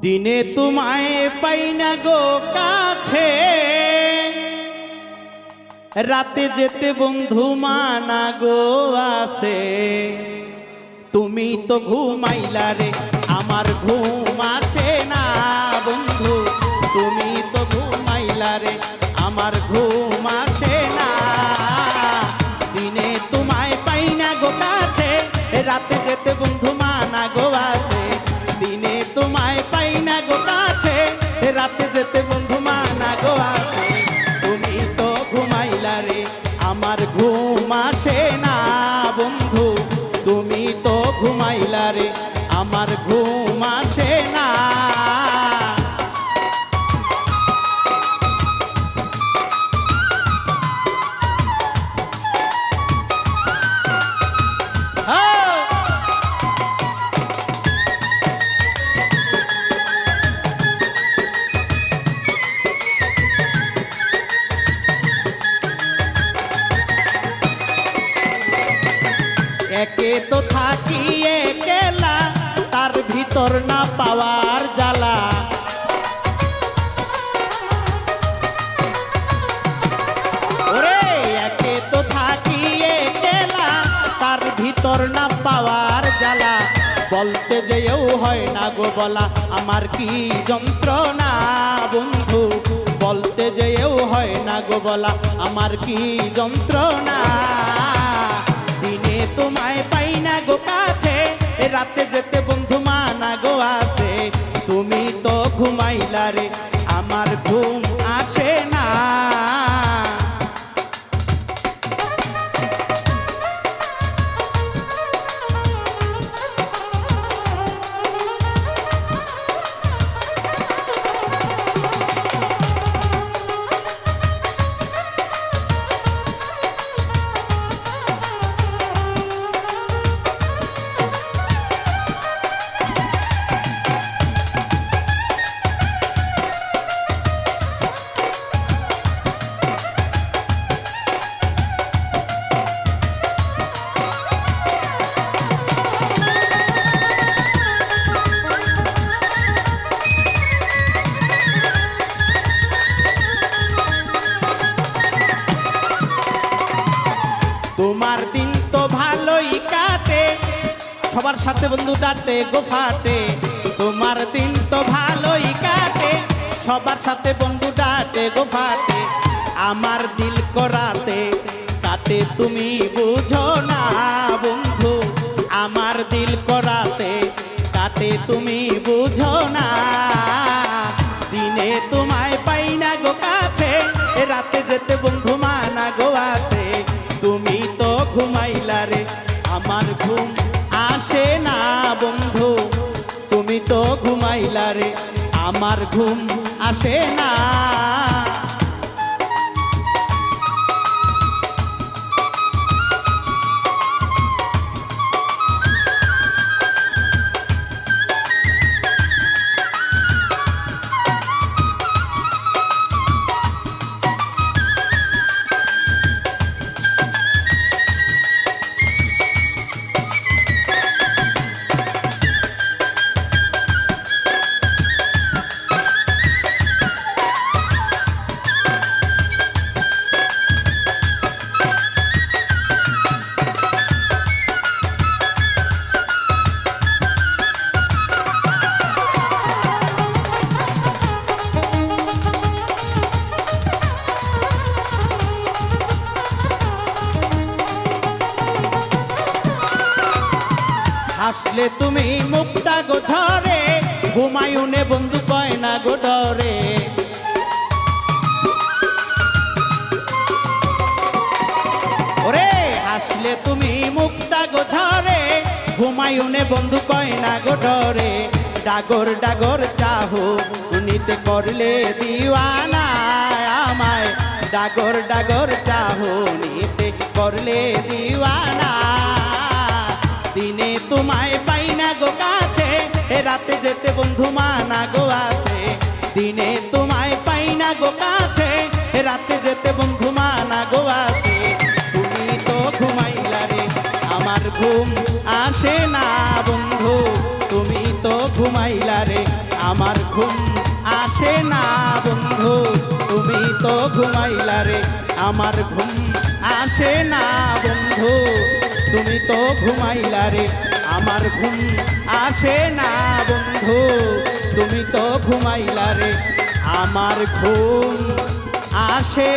দিনে তোমায় পাই না গো কাছে, রাতে যেতে বন্ধু মানা গো আসে। তুমি তো ঘুমাইলা রে, আমার ঘুম আসে না বন্ধু। তুমি তো ঘুমাইলা রে, আমার ঘুম আসে না। দিনে তোমায় পাই না গো কাছে, রাতে যেতে বন্ধু মানা গো আসে। দিনে তোমায় পাই না গো কাছে, রাতে যেতে বন্ধু মানা গো আসে। তুমি তো ঘুমাইলা রে, আমার ঘুম আসে না বন্ধু। তুমি তো ঘুমাইলা রে, আমার ঘুম আসে না। একে তো থাকি একলা, তার ভিতর না পাওয়ার জ্বালা। ওরে একে তো থাকি একলা, তার ভিতর না পাওয়ার জ্বালা। বলতে যেও হয় না গো বলা, আমার কি যন্ত্রণা বন্ধু। বলতে যেও হয় না গো বলা, আমার কি যন্ত্রণা। দিনে তোমায় পাই না গো কাছে, রাতে যেতে বন্ধু মানা গো আসে। তুমি তো ঘুমাইলা রে, আমার ঘুম আসে না। তোমার দিন তো ভালোই কাটে, সবার সাথে বন্ধু ডাটে গো ফাটে। তোমার দিন তো ভালোই কাটে, সবার সাথে বন্ধু ডাটে গো ফাটে। আমার দিল করাতে কাটে তুমি বুঝো না বন্ধু। আমার দিল করাতে কাটে তুমি বুঝো না। দিনে তোমায় পাই না গো কাছে, রাতে যেতে বন্ধু মানা গো আসে। তুমি তো ঘুমাইলা রে, আমার ঘুম আসে না বন্ধু। তুমি তো ঘুমাইলা রে, আমার ঘুম আসে না। হাসলে তুমি মুক্তা গো ঝরে, ঘুমায়ুনে বন্ধু কয় না গো ডরে। ওরে হাসলে তুমি মুক্তা গো ঝরে, ঘুমায়ুনে বন্ধু কয় না গো ডরে। ডাগর ডাগর চাহো নিতে করলে দিওয়ানা আমায়। ডাগর ডাগর চাহো নিতে করলে দিওয়ানা। দিনে তোমায় পাই না গো কাছে, রাতে যেতে বন্ধু মানা গো আসে। দিনে তোমায় পাই না গো কাছে, রাতে যেতে বন্ধু মানা গো আসে। তুমি তো ঘুমাইলা রে, আমার ঘুম আসে না বন্ধু। তুমি তো ঘুমাইলা রে, আমার ঘুম আসে না বন্ধু তুমি তো ঘুমাইলা রে আমার ঘুম আসে না বন্ধু তুমি তো ঘুমাইলা রে আমার ঘুম আসে না বন্ধু তুমি তো ঘুমাইলা রে আমার ঘুম আসে